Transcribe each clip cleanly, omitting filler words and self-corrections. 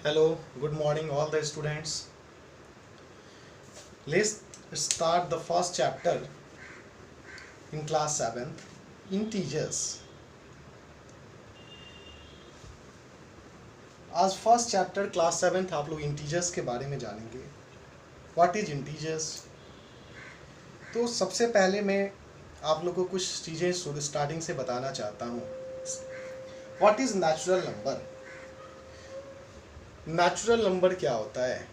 Hello, good morning all the students. Let's start the first chapter in class 7th, integers. आज first chapter class 7th आप लोग integers के बारे में जानेंगे. What is integers? तो सबसे पहले मैं आप लोगों को कुछ चीज़ें स्टार्टिंग से बताना चाहता हूँ. What is natural number? Natural number क्या होता है?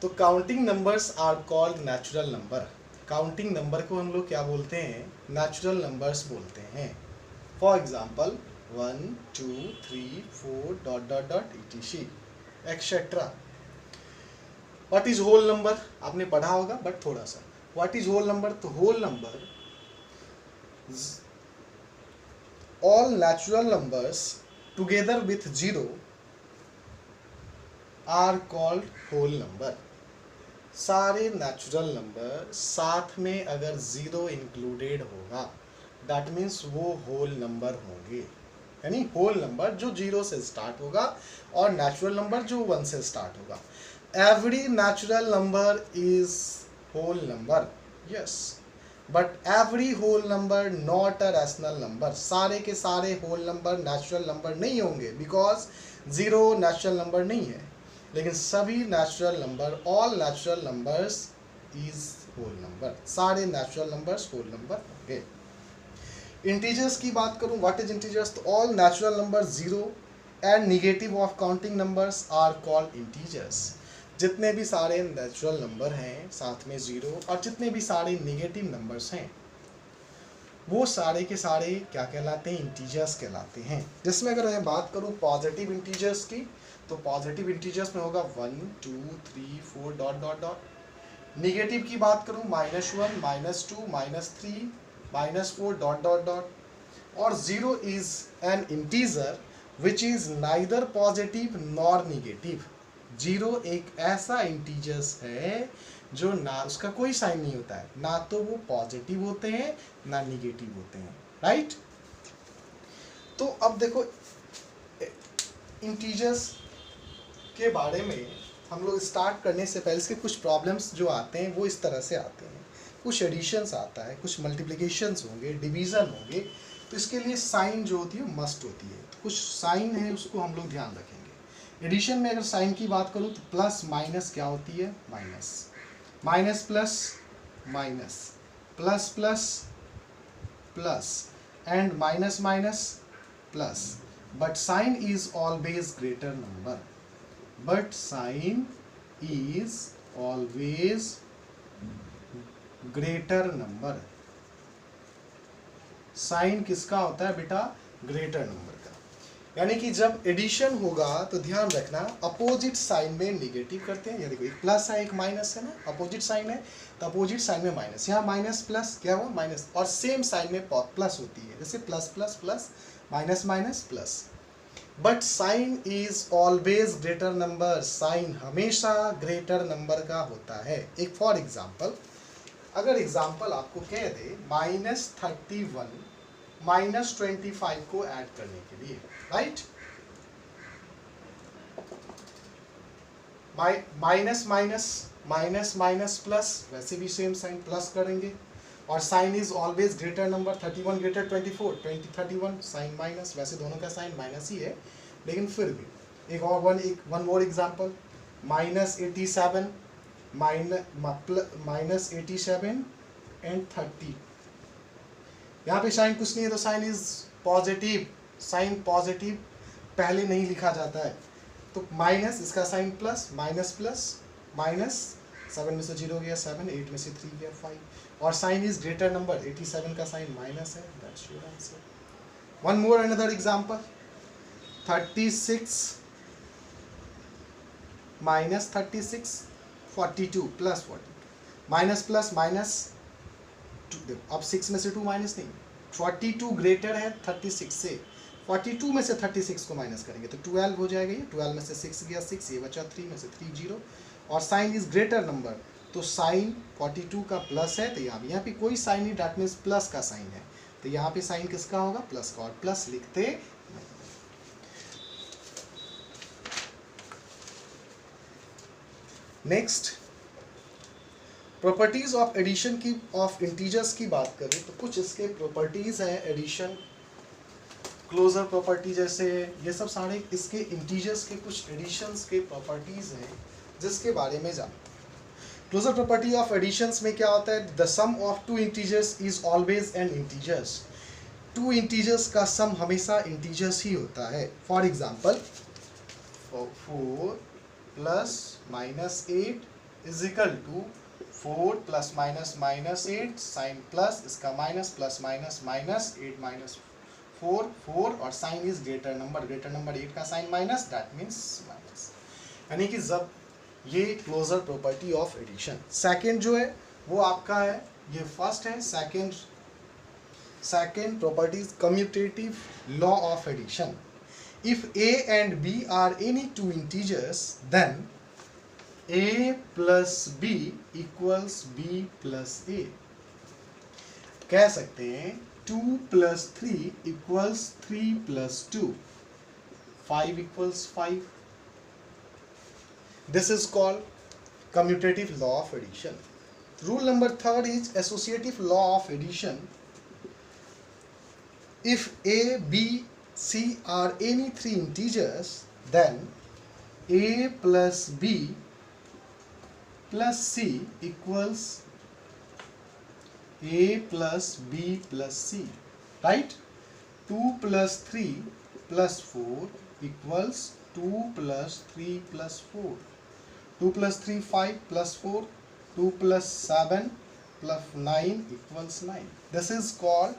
तो counting numbers are called natural number. Counting number को हम लोग क्या बोलते हैं? नेचुरल नंबर्स बोलते हैं. For example 1, 2, 3, 4 dot dot dot etc etcetera. What is whole number? आपने पढ़ा होगा बट थोड़ा सा. What is whole number? तो whole number all natural numbers together with zero are called whole number. सारे नेचुरल नंबर साथ में अगर जीरो इंक्लूडेड होगा दैट मीन्स वो होल नंबर होंगे. यानी होल नंबर जो जीरो से स्टार्ट होगा और नेचुरल नंबर जो 1 से स्टार्ट होगा. Every natural number is whole number. Yes, but every whole number not a rational number. सारे के सारे होल नंबर नेचुरल नंबर नहीं होंगे बिकॉज जीरो नेचुरल नंबर नहीं है. लेकिन सभी natural number, all natural numbers is whole number. सारे नेचुरल नंबर्स होल नंबर होंगे. इंटीजर्स की बात करूं, व्हाट इज इंटीजर्स? तो all natural number zero and negative of counting numbers are called integers. जितने भी सारे नेचुरल नंबर हैं साथ में जीरो और जितने भी सारे नेगेटिव नंबर्स हैं वो सारे के सारे क्या कहलाते हैं? इंटीजर्स कहलाते हैं. जिसमें अगर मैं बात करूं पॉजिटिव इंटीजर्स की, तो पॉजिटिव इंटीजर्स में होगा 1, 2, 3, 4 डॉट डॉट डॉट. निगेटिव की बात करूं -1, -2, -3, -4 डॉट डॉट डॉट. और zero is an integer which is neither positive nor negative. Zero एक ऐसा इंटीजर्स है जो ना उसका कोई साइन नहीं होता है, ना तो वो पॉजिटिव होते हैं ना निगेटिव होते हैं. राइट? तो अब देखो इंटीजर्स के बारे में हम लोग स्टार्ट करने से पहले इसके कुछ प्रॉब्लम्स जो आते हैं वो इस तरह से आते हैं. कुछ एडिशंस आता है, कुछ मल्टीप्लिकेशंस होंगे, डिवीज़न होंगे. तो इसके लिए साइन जो होती है मस्ट होती है. तो कुछ साइन है उसको हम लोग ध्यान रखेंगे. एडिशन में अगर साइन की बात करूँ तो प्लस माइनस क्या होती है? Minus. Minus plus minus, plus plus plus and minus minus plus. But sign is always greater number. But sign is always greater number. Sign किसका होता है बेटा? ग्रेटर नंबर का. यानी कि जब एडिशन होगा तो ध्यान रखना अपोजिट साइन में निगेटिव करते हैं. देखो एक प्लस है एक माइनस है ना, अपोजिट साइन है तो अपोजिट साइन में माइनस. यहाँ माइनस प्लस क्या हुआ? माइनस. और सेम साइन में प्लस होती है, जैसे plus plus plus, minus minus plus. But sign is always greater number. Sign हमेशा ग्रेटर नंबर का होता है. एक फॉर एग्जाम्पल, अगर एग्जाम्पल आपको कह दे -31 -25 को ऐड करने के लिए, right? Minus minus minus minus plus, वैसे भी सेम साइन प्लस करेंगे. और sign is always greater number. 31 greater 24, 31 sign minus, वैसे दोनों का साइन माइनस ही है लेकिन फिर भी. एक और वन मोर एग्जांपल, -87 -87 एंड 30. यहाँ पे साइन कुछ नहीं है तो sign is positive. Sign positive पहले नहीं लिखा जाता है तो माइनस, इसका sign plus, minus plus minus, 7 में से 0 गया 7, 8 में से 3 गया 5. और साइन इज ग्रेटर नंबर. 87 का साइन माइनस है. That's your answer. One more another example, 36 -36 42 plus 42, minus plus minus. अब 6 में से 2 माइनस नहीं, 42 ग्रेटर है 36 से. 42 में से 36 को माइनस करेंगे तो 12 हो जाएगा. ये 12 में से 6 गया 6, ये बचा 3 में से 3 0. और साइन इज ग्रेटर नंबर तो साइन 42 का प्लस है तो यहाँ पे कोई साइन नहीं, डैट मीन्स प्लस का साइन है. तो यहाँ पे साइन किसका होगा? प्लस का. और प्लस लिखते नेक्स्ट, प्रॉपर्टीज ऑफ एडिशन की ऑफ इंटीजर्स की बात करें तो कुछ इसके प्रॉपर्टीज हैं एडिशन, क्लोजर प्रॉपर्टी जैसे, ये सब सारे इसके इंटीजर्स के कुछ एडिशंस के प्रॉपर्टीज हैं जिसके बारे में जानो। क्लोजर प्रॉपर्टी ऑफ एडिशंस में क्या होता है, the sum of two integers is always an integers, two integers का सम हमेशा इंटीजर्स ही होता है। For example 4 plus minus 8 is equal to 4 plus minus minus 8 sign plus इसका minus plus minus minus 8 minus 4 4 और साइन इज ग्रेटर नंबर 8 का sign minus, that means minus. यानी कि जब ये closure property of addition. Second जो है वो आपका है, ये फर्स्ट है, second property commutative law of addition. If a and b are any two integers then a plus b equals b plus a। कह सकते हैं 2 plus 3 equals 3 plus 2, 5 equals 5। This is called commutative law of addition. Rule number 3 is associative law of addition. If a, b, c are any three integers, then a plus b plus c equals a plus b plus c, right? 2 plus 3 plus 4 equals 2 plus 3 plus 4, 2 plus 3 5 plus 4, 2 plus 7 plus 9 equals 9. This is called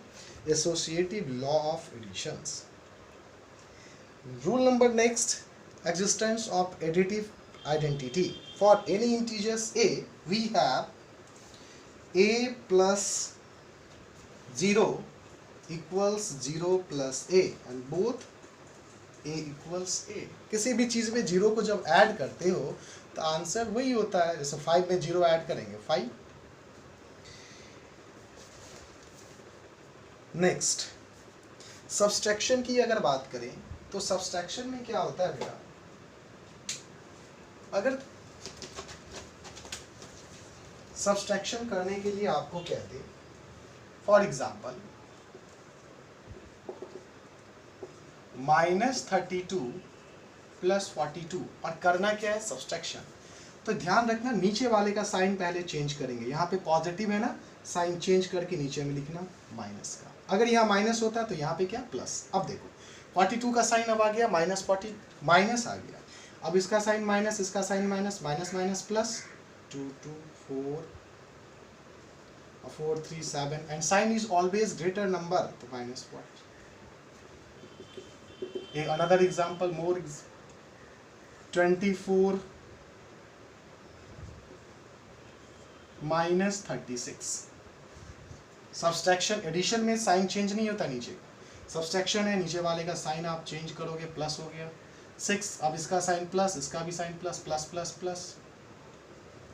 associative law of additions. Rule number next, existence of additive identity. For any integers a, we have a plus 0 equals 0 plus a and both a equals a। किसी भी चीज़ में 0 को जब add करते हो तो answer वही होता है, जैसे 5 में 0 ऐड करेंगे 5। नेक्स्ट, सब्सट्रैक्शन की अगर बात करें तो सब्सट्रैक्शन में क्या होता है बेटा, अगर सब्सट्रैक्शन करने के लिए आपको कहते, फॉर एग्जाम्पल -32 प्लस 42 और करना क्या है सब्सट्रैक्शन, तो ध्यान रखना नीचे वाले का साइन पहले चेंज करेंगे। यहाँ पे पॉजिटिव है ना, साइन चेंज करके नीचे में लिखना माइनस का, अगर यहाँ माइनस होता तो यहाँ पे क्या प्लस। अब देखो 42 का साइन अब आ गया -40 माइनस आ गया, अब इसका साइन माइनस, इसका sign minus, minus minus plus, 2 2 4 4 3 7 and sign is always greater number, तो -40। एक another example more, 24 -36। Subtraction, addition में साइन चेंज नहीं होता नीचे, सब्सट्रैक्शन है, नीचे वाले का साइन आप चेंज करोगे, प्लस हो गया 6, अब इसका साइन प्लस, इसका भी sign plus, plus plus plus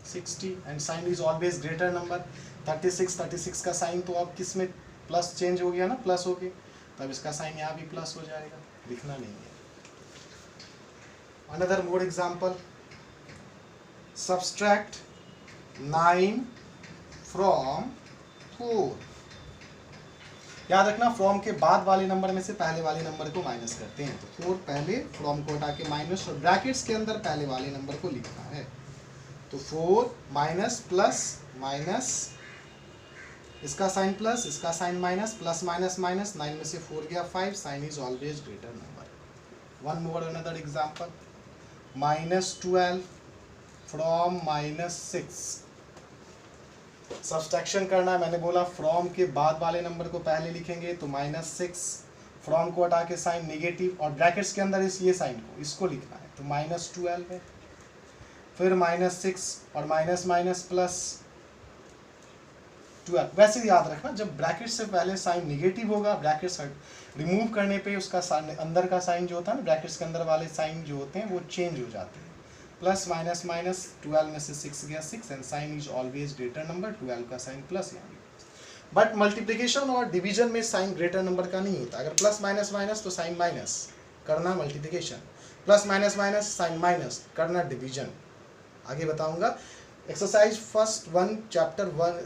60 and sign is always greater number. 36 का साइन तो अब किस में प्लस चेंज हो गया ना, प्लस हो गया, तब इसका साइन यहाँ भी प्लस हो जाएगा, लिखना नहीं है। Another more example, subtract 9 from 4। याद रखना फ्रॉम के बाद वाले नंबर में से पहले वाले नंबर को माइनस करते हैं, तो 4 पहले, फ्रॉम को हटा के माइनस और ब्रैकेट्स के अंदर पहले वाले नंबर को लिखना है। तो 4 माइनस प्लस माइनस, इसका साइन प्लस, इसका sign minus, plus minus minus, 9 में से 4 गया 5, sign is always greater number. One more another example, -12 from -6। Subtraction करना है, मैंने बोला फ्रॉम के बाद वाले नंबर को पहले लिखेंगे, तो -6, फ्रॉम को हटा के साइन नेगेटिव और ब्रैकेट्स के अंदर इस ये साइन को, इसको लिखना है, तो -12 है, फिर -6 और माइनस माइनस प्लस 12। वैसे याद रखना जब ब्रैकेट से पहले साइन नेगेटिव होगा, ब्रैकेट्स रिमूव करने पे उसका अंदर का साइन जो होता है ना, ब्रैकेट्स के अंदर वाले साइन जो होते हैं वो चेंज हो जाते हैं। प्लस माइनस माइनस, 12 में से 6 गया 6 and sign is always greater number, 12 का साइन प्लस यहाँ भी। बट मल्टीप्लिकेशन और डिवीजन में साइन ग्रेटर नंबर का नहीं होता। अगर प्लस माइनस माइनस तो साइन माइनस करना multiplication, plus minus minus sign minus करना डिवीजन। आगे बताऊंगा। एक्सरसाइज चैप्टर 1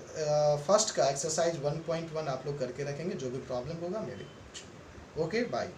फर्स्ट का एक्सरसाइज 1.1 आप लोग करके रखेंगे, जो भी प्रॉब्लम होगा मेरे। Okay bye.